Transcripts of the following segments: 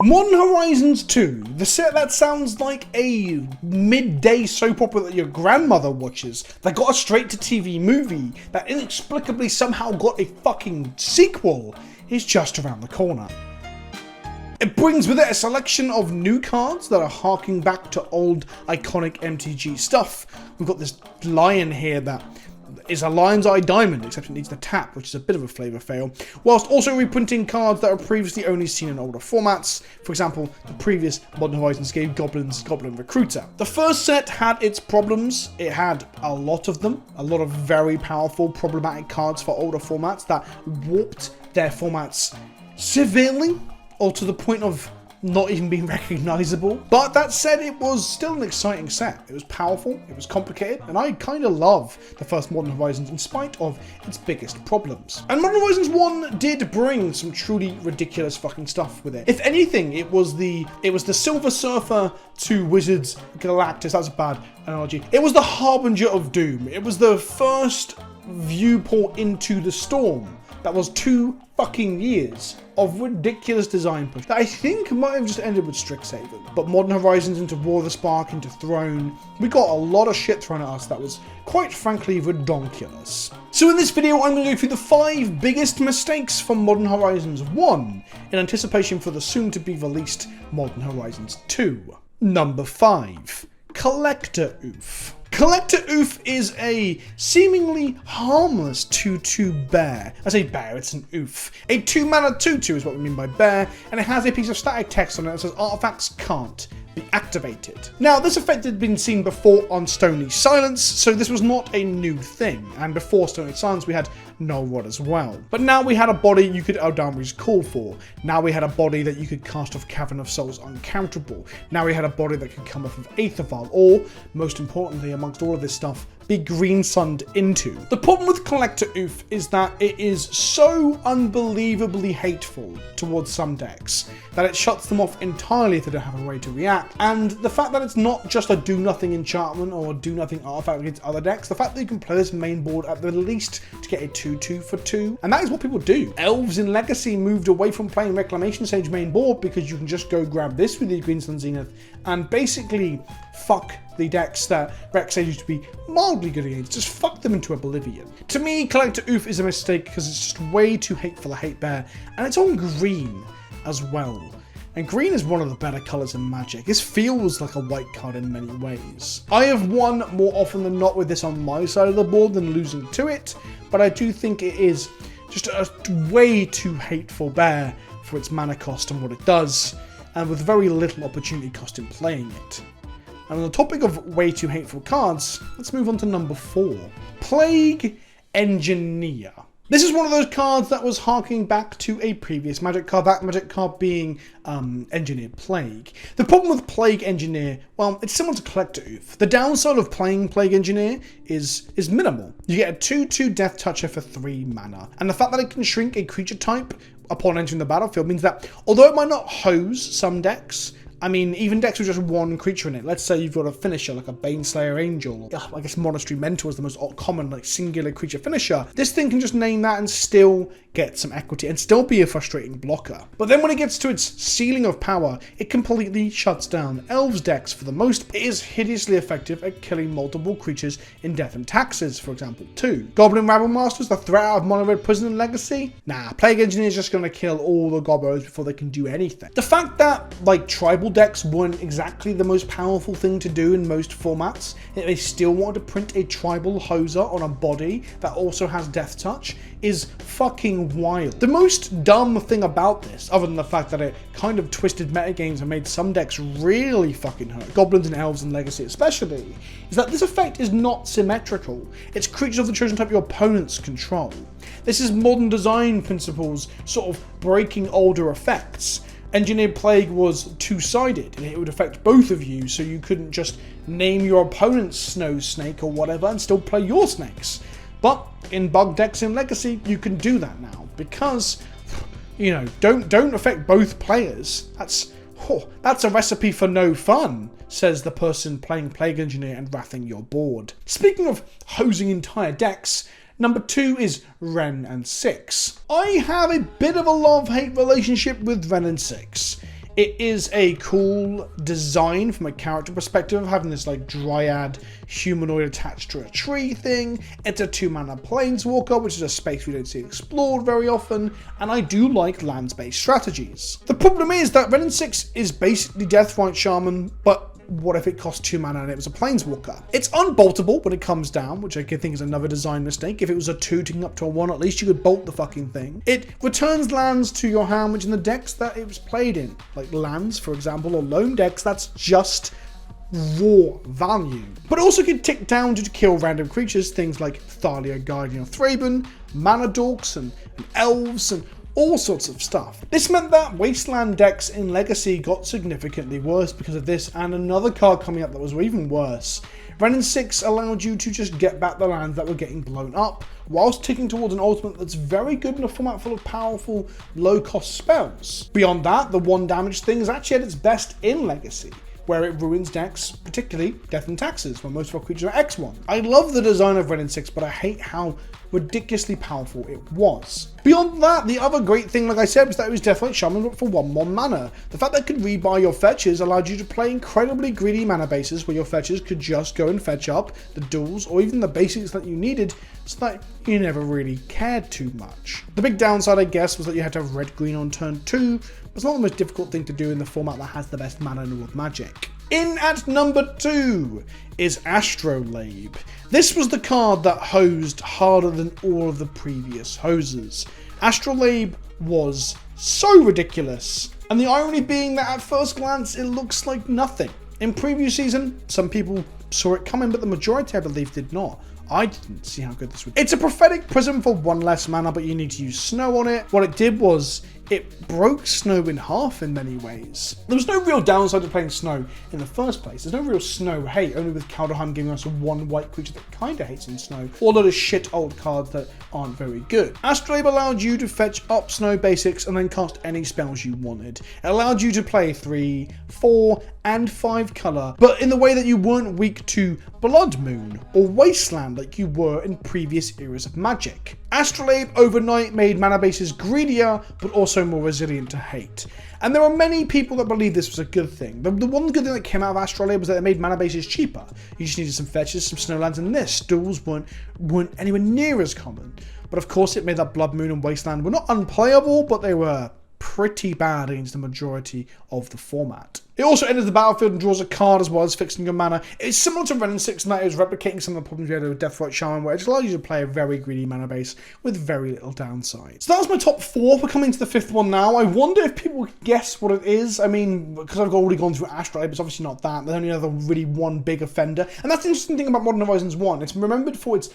Modern Horizons 2, the set that sounds like a midday soap opera that your grandmother watches, that got a straight-to-TV movie, that inexplicably somehow got a fucking sequel, is just around the corner. It brings with it a selection of new cards that are harking back to old iconic MTG stuff. We've got this lion here that is a lion's eye diamond, except it needs the tap, which is a bit of a flavour fail, whilst also reprinting cards that are previously only seen in older formats. For example, the previous Modern Horizons gave Goblin's Goblin Recruiter. The first set had its problems. It had a lot of them, a lot of very powerful, problematic cards for older formats that warped their formats severely, or to the point of not even being recognizable. But that said, it was still an exciting set. It was powerful, it was complicated, and I kind of love the first Modern Horizons in spite of its biggest problems. And Modern Horizons 1 did bring some truly ridiculous fucking stuff with it. If anything, it was the Silver Surfer to Wizards Galactus. That's a bad analogy. It was the Harbinger of Doom. It was the first viewport into the storm. That was 2 fucking years of ridiculous design push that I think might have just ended with Strixhaven. But Modern Horizons into War of the Spark, into Throne, we got a lot of shit thrown at us that was quite frankly redonkulous. So in this video, I'm going to go through the 5 biggest mistakes from Modern Horizons 1 in anticipation for the soon-to-be released Modern Horizons 2. Number 5. Collector Oof. Collector Oof is a seemingly harmless 2/2 bear. I say bear, it's an oof. A 2-mana 2/2 is what we mean by bear, and it has a piece of static text on it that says artifacts can't be activated. Now, this effect had been seen before on Stony Silence, so this was not a new thing, and before Stony Silence we had Null Rod as well. But now we had a body you could Eldamri's Call for. Now we had a body that you could cast off Cavern of Souls uncounterable. Now we had a body that could come off of Aetherval, or, most importantly amongst all of this stuff, be green-sunned into. The problem with Collector Oof is that it is so unbelievably hateful towards some decks that it shuts them off entirely if they don't have a way to react. And the fact that it's not just a do-nothing enchantment or a do-nothing artifact against other decks, the fact that you can play this main board at the least to get a 2/2 for 2, and that is what people do. Elves in Legacy moved away from playing Reclamation Sage main board because you can just go grab this with your Green Sun Zenith and basically fuck the decks that Rex Sage used to be mildly good against. Just fuck them into oblivion. To me, Collector Oof is a mistake because it's just way too hateful a hate bear, and it's on green as well. And green is one of the better colours in Magic. This feels like a white card in many ways. I have won more often than not with this on my side of the board than losing to it, but I do think it is just a way too hateful bear for its mana cost and what it does, and with very little opportunity cost in playing it. And on the topic of way too hateful cards, let's move on to number 4. Plague Engineer. This is one of those cards that was harking back to a previous Magic card, that Magic card being Engineer Plague. The problem with Plague Engineer, well, it's similar to Collector Oof. The downside of playing Plague Engineer is minimal. You get a 2/2 Death Toucher for 3 mana, and the fact that it can shrink a creature type upon entering the battlefield means that, although it might not hose some decks, I mean, even decks with just 1 creature in it. Let's say you've got a finisher like a Baneslayer Angel. I guess Monastery Mentor is the most common like singular creature finisher. This thing can just name that and still get some equity and still be a frustrating blocker. But then when it gets to its ceiling of power, it completely shuts down Elves decks for the most. It is hideously effective at killing multiple creatures in Death and Taxes, for example, too. Goblin Rabble Masters, the threat out of Mono Red Prison and Legacy? Nah, Plague Engineer is just going to kill all the Gobbos before they can do anything. The fact that, like, tribal decks weren't exactly the most powerful thing to do in most formats, yet they still wanted to print a tribal hoser on a body that also has Death Touch, is fucking wild. The most dumb thing about this, other than the fact that it kind of twisted metagames and made some decks really fucking hurt, Goblins and Elves and Legacy especially, is that this effect is not symmetrical. It's creatures of the chosen type your opponents control. This is modern design principles sort of breaking older effects. Engineered Plague was two-sided, and it would affect both of you, so you couldn't just name your opponent's Snow Snake or whatever and still play your snakes. But in bug decks in Legacy, you can do that now, because, you know, don't affect both players. That's a recipe for no fun, says the person playing Plague Engineer and wrathing your board. Speaking of hosing entire decks, number 2 is Ren and Six. I have a bit of a love-hate relationship with Ren and Six. It is a cool design from a character perspective, having this like dryad humanoid attached to a tree thing. It's a 2-mana planeswalker, which is a space we don't see explored very often, and I do like lands-based strategies. The problem is that Ren and Six is basically Deathrite Shaman, but what if it cost 2 mana and it was a planeswalker? It's unboltable when it comes down, which I think is another design mistake. If it was a 2 taking up to a 1, at least you could bolt the fucking thing. It returns lands to your hand, which in the decks that it was played in, like lands, for example, or lone decks, that's just raw value. But it also could tick down to kill random creatures, things like Thalia, Guardian of Thraben, Mana Dorks, and Elves, and all sorts of stuff. This meant that Wasteland decks in Legacy got significantly worse because of this, and another card coming up that was even worse. Ren and Six allowed you to just get back the lands that were getting blown up, whilst ticking towards an ultimate that's very good in a format full of powerful, low-cost spells. Beyond that, the 1 damage thing is actually at its best in Legacy, where it ruins decks, particularly Death and Taxes, where most of our creatures are X1. I love the design of Ren and Six, but I hate how ridiculously powerful it was. Beyond that, the other great thing, like I said, was that it was Deathrite Shaman, but for 1/1 mana. The fact that it could rebuy your fetches allowed you to play incredibly greedy mana bases, where your fetches could just go and fetch up the duels, or even the basics that you needed, so that you never really cared too much. The big downside, I guess, was that you had to have red-green on turn 2, but it's not the most difficult thing to do in the format that has the best mana in all of Magic. In at number 2 is Astrolabe. This was the card that hosed harder than all of the previous hoses. Astrolabe was so ridiculous, and the irony being that at first glance it looks like nothing. In preview season, some people saw it coming, but the majority, I believe, did not. I didn't see how good this would be. It's a prophetic prism for 1 less mana, but you need to use snow on it. What it did was, it broke snow in half in many ways. There was no real downside to playing snow in the first place. There's no real snow hate, only with Kaldheim giving us a 1 white creature that kinda hates in snow, or a lot of shit old cards that aren't very good. Astrolabe allowed you to fetch up snow basics and then cast any spells you wanted. It allowed you to play 3, 4, and 5 color, but in the way that you weren't weak to Blood Moon or Wasteland like you were in previous eras of Magic. Astrolabe overnight made mana bases greedier, but also more resilient to hate. And there are many people that believe this was a good thing. The one good thing that came out of Astrolabe was that it made mana bases cheaper. You just needed some fetches, some snowlands, and this. Duels weren't anywhere near as common. But of course it made that Blood Moon and Wasteland were not unplayable, but they were pretty bad against the majority of the format. It also enters the battlefield and draws a card as well as fixing your mana. It's similar to Ren and Six in that it was replicating some of the problems we had with Deathrite Shaman, where it just allows you to play a very greedy mana base with very little downside. So that was my top 4. We're coming to the 5th one now. I wonder if people can guess what it is. I mean, because I've already gone through Astrolabe, it's obviously not that. There's only another really one big offender. And that's the interesting thing about Modern Horizons 1. It's remembered for its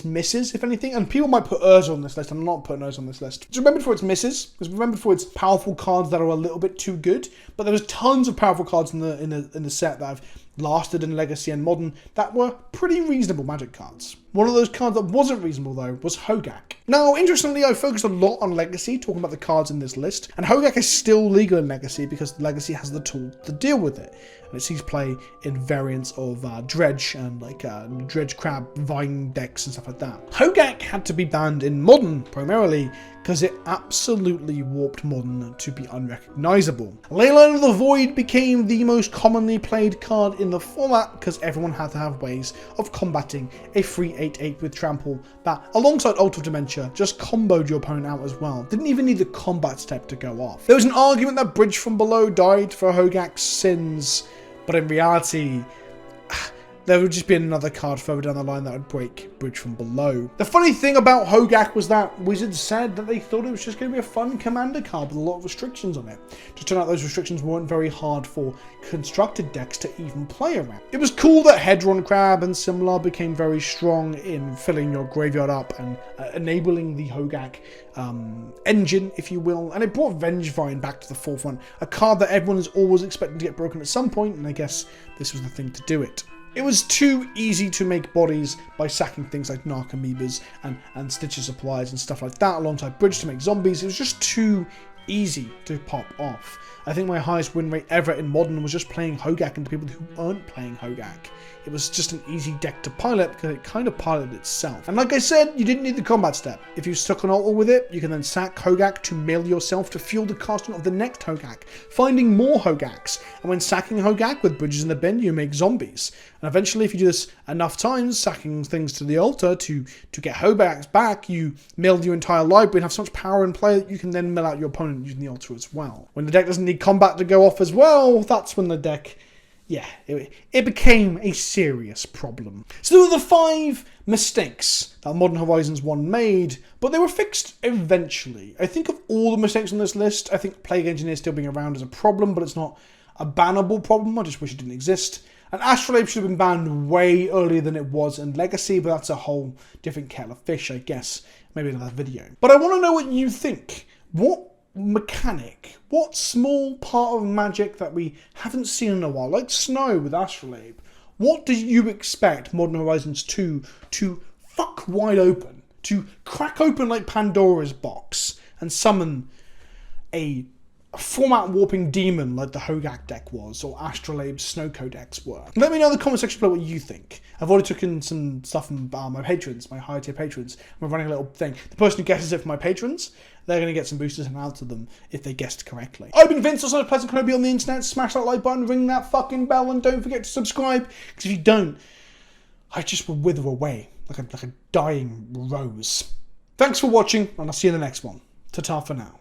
misses, if anything, and people might put Urza on this list. I'm not putting Urza on this list. It's remembered for its misses. It's remembered for its powerful cards that are a little bit too good. But there was tons of powerful cards in the set that have lasted in Legacy and Modern that were pretty reasonable Magic cards. One of those cards that wasn't reasonable though was Hogak. Now, interestingly, I focused a lot on Legacy, talking about the cards in this list, and Hogak is still legal in Legacy because Legacy has the tool to deal with it. And it sees play in variants of Dredge and like Dredge Crab, Vine decks and stuff like that. Hogak had to be banned in Modern primarily because it absolutely warped Modern to be unrecognizable. Leyline of the Void became the most commonly played card in the format because everyone had to have ways of combating a free 8/8 with Trample that, alongside Ult of Dementia, just comboed your opponent out as well. Didn't even need the combat step to go off. There was an argument that Bridge from Below died for Hogak's sins, but in reality, there would just be another card further down the line that would break Bridge from Below. The funny thing about Hogak was that Wizards said that they thought it was just going to be a fun commander card with a lot of restrictions on it. Just turned out those restrictions weren't very hard for constructed decks to even play around. It was cool that Hedron Crab and similar became very strong in filling your graveyard up and enabling the Hogak engine, if you will, and it brought Vengevine back to the forefront, a card that everyone is always expecting to get broken at some point, and I guess this was the thing to do it. It was too easy to make bodies by sacking things like Narcomoebas and Stitcher Supplies and stuff like that alongside Bridge to make zombies. It was just too easy to pop off. I think my highest win rate ever in Modern was just playing Hogak into people who aren't playing Hogak. it was just an easy deck to pilot because it kind of piloted itself. And like I said, you didn't need the combat step. If you stuck an altar with it, you can then sack Hogak to mill yourself to fuel the casting of the next Hogak, finding more Hogaks. And when sacking Hogak with bridges in the bin, you make zombies. And eventually, if you do this enough times, sacking things to the altar to get Hogaks back, you mill your entire library and have so much power in play that you can then mill out your opponent using the altar as well. When the deck doesn't need combat to go off as well, that's when the deck... yeah, it became a serious problem. So there were the 5 mistakes that Modern Horizons 1 made, but they were fixed eventually. I think of all the mistakes on this list, I think Plague Engineer still being around is a problem, but it's not a bannable problem. I just wish it didn't exist. And Astrolabe should have been banned way earlier than it was in Legacy, but that's a whole different kettle of fish, I guess. Maybe another video. But I want to know what you think. What mechanic, what small part of Magic that we haven't seen in a while, like Snow with Astrolabe, what do you expect Modern Horizons 2 to fuck wide open, to crack open like Pandora's box and summon a format warping demon like the Hogak deck was, or Astrolabe's Snow Codex were? Let me know in the comment section below what you think. I've already taken some stuff from my patrons, my higher tier patrons. We're running a little thing. The person who guesses it for my patrons, they're going to get some boosters sent out to them if they guessed correctly. I've been Vince, also PleasantKenobi on the internet. Smash that like button, ring that fucking bell, and don't forget to subscribe, because if you don't, I just will wither away like a dying rose. Thanks for watching, and I'll see you in the next one. Ta-ta for now.